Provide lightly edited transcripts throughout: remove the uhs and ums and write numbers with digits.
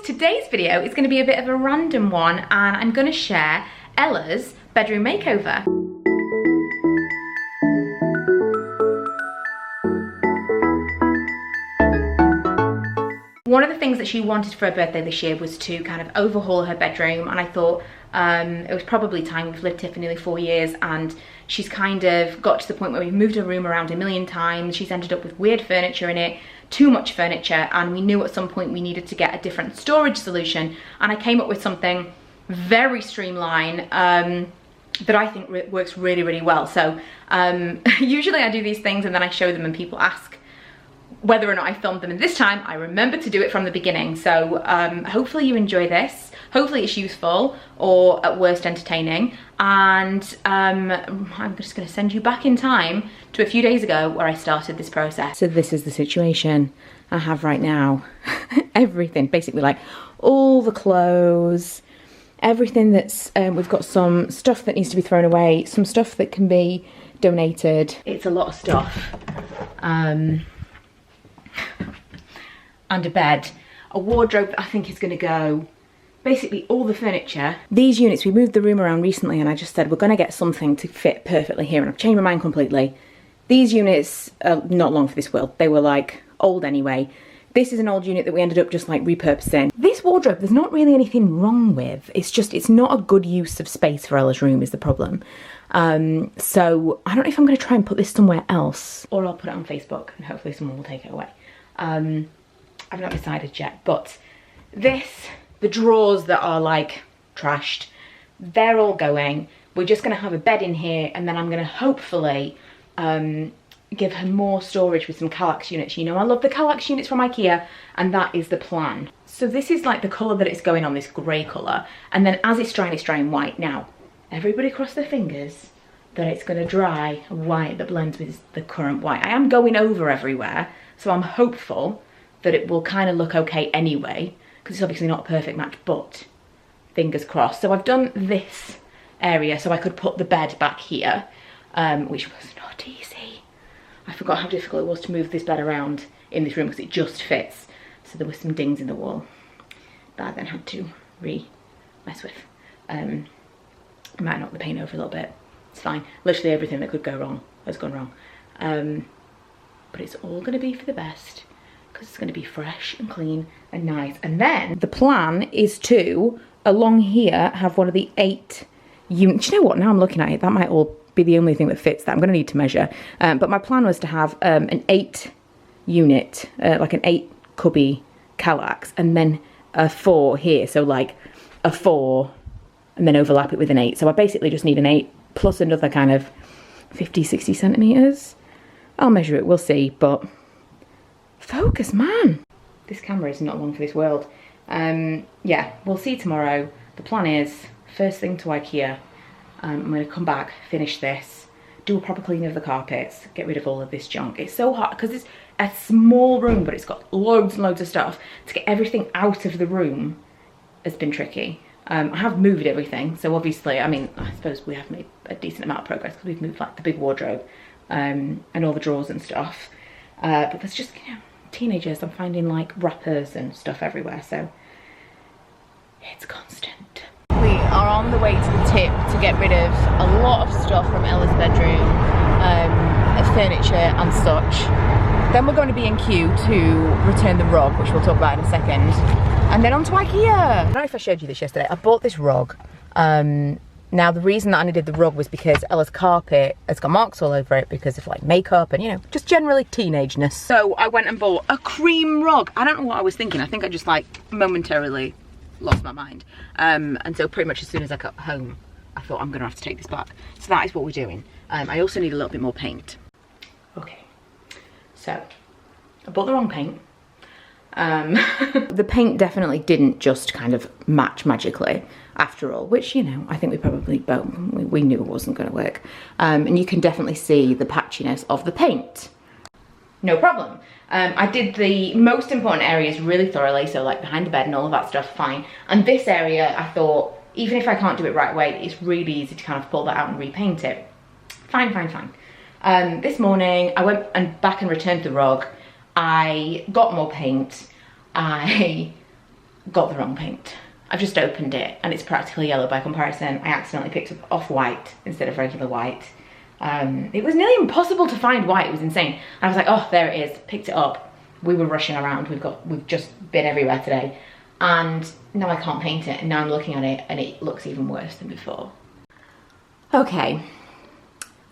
today's video is going to be a bit of a random one, and I'm going to share Ella's bedroom makeover. One of the things that she wanted for her birthday this year was to kind of overhaul her bedroom, and I thought it was probably time. We've lived here for nearly 4 years and she's kind of got to the point where we've moved her room around a million times. She's ended up with weird furniture in it, too much furniture, and we knew at some point we needed to get a different storage solution, and I came up with something very streamlined that I think works really, really well. So usually I do these things and then I show them and people ask whether or not I filmed them, and this time I remembered to do it from the beginning. So hopefully you enjoy this. Hopefully it's useful, or at worst entertaining, and I'm just going to send you back in time to a few days ago where I started this process. So this is the situation I have right now. Everything, basically, like all the clothes, everything that's, we've got some stuff that needs to be thrown away, some stuff that can be donated. It's a lot of stuff. And a bed, a wardrobe that I think is going to go, basically all the furniture. These units, we moved the room around recently and I just said we're going to get something to fit perfectly here, and I've changed my mind completely. These units are not long for this world. They were like old anyway. This is an old unit that we ended up just like repurposing. This wardrobe, there's not really anything wrong with. It's just, it's not a good use of space for Ella's room is the problem. So I don't know if I'm going to try and put this somewhere else, or I'll put it on Facebook and hopefully someone will take it away. I've not decided yet, but this, the drawers that are like trashed, they're all going. We're just going to have a bed in here, and then I'm going to hopefully give her more storage with some Kallax units. You know, I love the Kallax units from IKEA, and that is the plan. So this is like the colour that it's going on, this grey colour, and then as it's drying white. Now, everybody cross their fingers that it's going to dry white that blends with the current white. I am going over everywhere, so I'm hopeful that it will kind of look okay anyway, because it's obviously not a perfect match, but fingers crossed. So I've done this area so I could put the bed back here, which was not easy. I forgot how difficult it was to move this bed around in this room because it just fits. So there were some dings in the wall that I then had to mess with. I might knock the paint over a little bit. It's fine. Literally everything that could go wrong has gone wrong. But it's all going to be for the best, because it's going to be fresh and clean and nice. And then the plan is to, along here, have one of the 8 units. Do you know what? Now I'm looking at it, that might all be the only thing that fits that. I'm going to need to measure. But my plan was to have an 8 unit, like an 8 cubby Kallax, and then a 4 here. So like a 4 and then overlap it with an 8. So I basically just need an 8 plus another kind of 50, 60 centimetres. I'll measure it, we'll see, but focus, man. This camera is not long for this world. Yeah, we'll see tomorrow. The plan is, first thing to IKEA. I'm going to come back, finish this, do a proper clean of the carpets, get rid of all of this junk. It's so hard because it's a small room, but it's got loads and loads of stuff. To get everything out of the room has been tricky. I have moved everything, so obviously, I mean, I suppose we have made a decent amount of progress because we've moved like the big wardrobe and all the drawers and stuff. But there's just, you know, teenagers, I'm finding like wrappers and stuff everywhere, so it's constant. We are on the way to the tip to get rid of a lot of stuff from Ella's bedroom, furniture and such. Then we're going to B&Q to return the rug, which we'll talk about in a second. And then on to IKEA. I don't know if I showed you this yesterday. I bought this rug. Now the reason that I needed the rug was because Ella's carpet has got marks all over it because of like makeup and, you know, just generally teenageness. So I went and bought a cream rug. I don't know what I was thinking. I think I just like momentarily lost my mind. And so pretty much as soon as I got home, I thought I'm gonna have to take this back. So that is what we're doing. I also need a little bit more paint. Okay, so I bought the wrong paint. The paint definitely didn't just kind of match magically after all, which, you know, I think we probably both, we knew it wasn't going to work. And you can definitely see the patchiness of the paint. No problem. I did the most important areas really thoroughly, so like behind the bed and all of that stuff, fine. And this area, I thought, even if I can't do it right away, it's really easy to kind of pull that out and repaint it. Fine, fine, fine. This morning, I went back and returned the rug. I got more paint. I got the wrong paint. I've just opened it and it's practically yellow by comparison. I accidentally picked up off-white instead of regular white. It was nearly impossible to find white, it was insane. I was like, oh, there it is, picked it up. We were rushing around, we've just been everywhere today. And now I can't paint it, and now I'm looking at it and it looks even worse than before. Okay,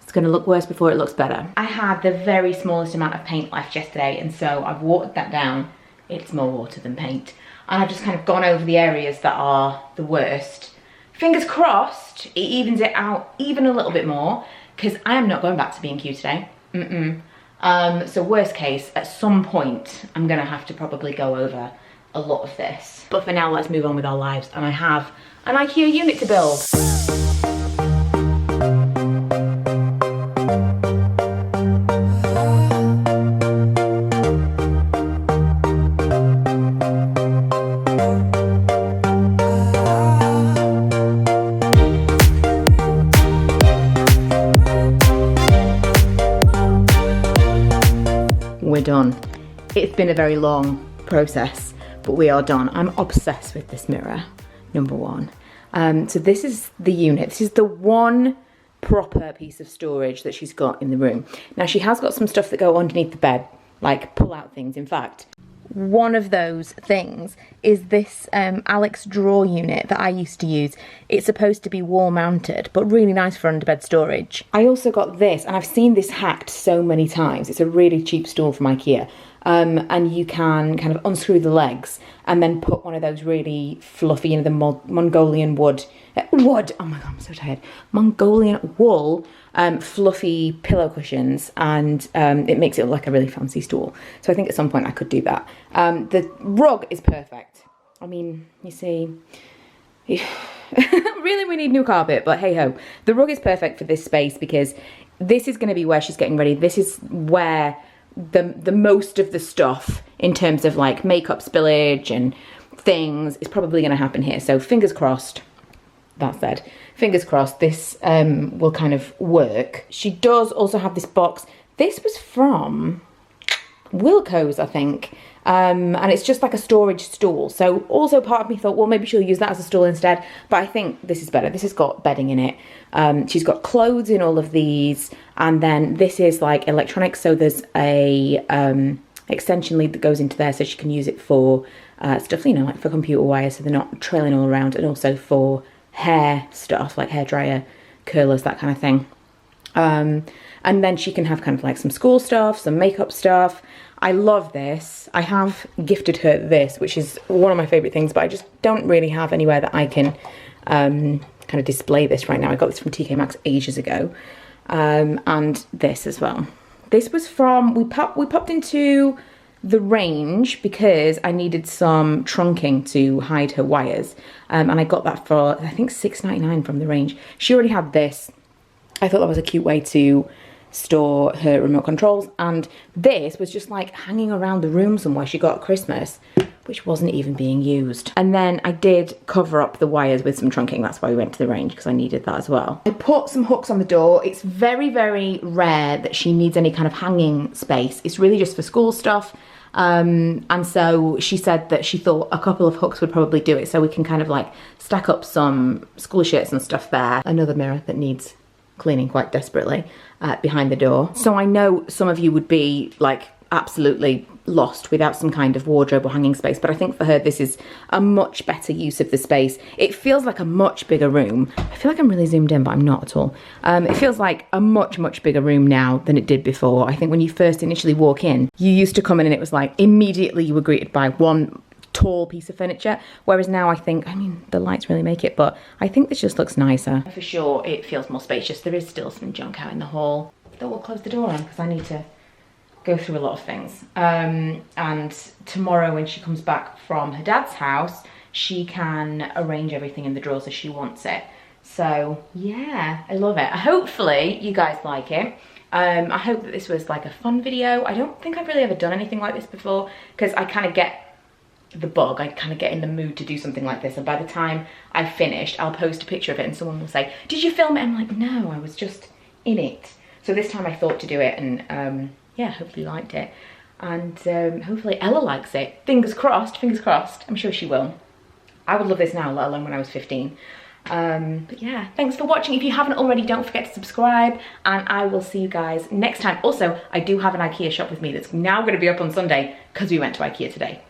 it's gonna look worse before it looks better. I had the very smallest amount of paint left yesterday, and so I've watered that down. It's more water than paint. And I've just kind of gone over the areas that are the worst. Fingers crossed, it evens it out even a little bit more, because I am not going back to B&Q today. So worst case, at some point, I'm gonna have to probably go over a lot of this. But for now, let's move on with our lives. And I have an IKEA unit to build. We're done. It's been a very long process, but we are done. I'm obsessed with this mirror, number one. So this is the unit. This is the one proper piece of storage that she's got in the room. Now she has got some stuff that go underneath the bed, like pull out things. In fact, one of those things is this Alex drawer unit that I used to use. It's supposed to be wall mounted, but really nice for underbed storage. I also got this, and I've seen this hacked so many times. It's a really cheap stool from IKEA. And you can kind of unscrew the legs and then put one of those really fluffy, you know, the Mongolian wood, oh my God, I'm so tired. Mongolian wool, fluffy pillow cushions, and it makes it look like a really fancy stool. So I think at some point I could do that. The rug is perfect. I mean, you see, really we need new carpet, but hey ho. The rug is perfect for this space because this is going to be where she's getting ready. This is where the most of the stuff in terms of like makeup spillage and things is probably going to happen here. So fingers crossed, that said, fingers crossed this will kind of work. She does also have this box. This was from Wilko's, I think. And it's just like a storage stool. So also part of me thought, well, maybe she'll use that as a stool instead. But I think this is better. This has got bedding in it. She's got clothes in all of these. And then this is like electronics. So there's a extension lead that goes into there so she can use it for stuff, you know, like for computer wires so they're not trailing all around. And also for hair stuff, like hairdryer, curlers, that kind of thing. And then she can have kind of like some school stuff, some makeup stuff. I love this. I have gifted her this, which is one of my favourite things, but I just don't really have anywhere that I can kind of display this right now. I got this from TK Maxx ages ago. And this as well. This was from, we popped into the Range because I needed some trunking to hide her wires. And I got that for, I think, $6.99 from the Range. She already had this. I thought that was a cute way to store her remote controls, and this was just like hanging around the room somewhere she got at Christmas, which wasn't even being used. And then I did cover up the wires with some trunking. That's why we went to the Range, because I needed that as well. I put some hooks on the door. It's very, very rare that she needs any kind of hanging space. It's really just for school stuff. And so she said that she thought a couple of hooks would probably do it, so we can kind of like stack up some school shirts and stuff there. Another mirror that needs cleaning quite desperately behind the door. So I know some of you would be like absolutely lost without some kind of wardrobe or hanging space, but I think for her this is a much better use of the space. It feels like a much bigger room. I feel like I'm really zoomed in, but I'm not at all. It feels like a much, much bigger room now than it did before. I think when you first initially walk in, you used to come in and it was like immediately you were greeted by one tall piece of furniture, whereas now I think, I mean, the lights really make it, but I think this just looks nicer. For sure it feels more spacious. There is still some junk out in the hall that we'll close the door on because I need to go through a lot of things. And tomorrow when she comes back from her dad's house, she can arrange everything in the drawers as she wants it. So yeah, I love it. Hopefully you guys like it. I hope that this was like a fun video. I don't think I've really ever done anything like this before because I kind of get the bug. I kind of get in the mood to do something like this, and by the time I've finished I'll post a picture of it and someone will say, did you film it? I'm like, no, I was just in it. So this time I thought to do it, and yeah, hopefully you liked it. And hopefully Ella likes it. Fingers crossed, fingers crossed. I'm sure she will. I would love this now, let alone when I was 15. But yeah, thanks for watching. If you haven't already, don't forget to subscribe, and I will see you guys next time. Also, I do have an IKEA shop with me that's now going to be up on Sunday because we went to IKEA today.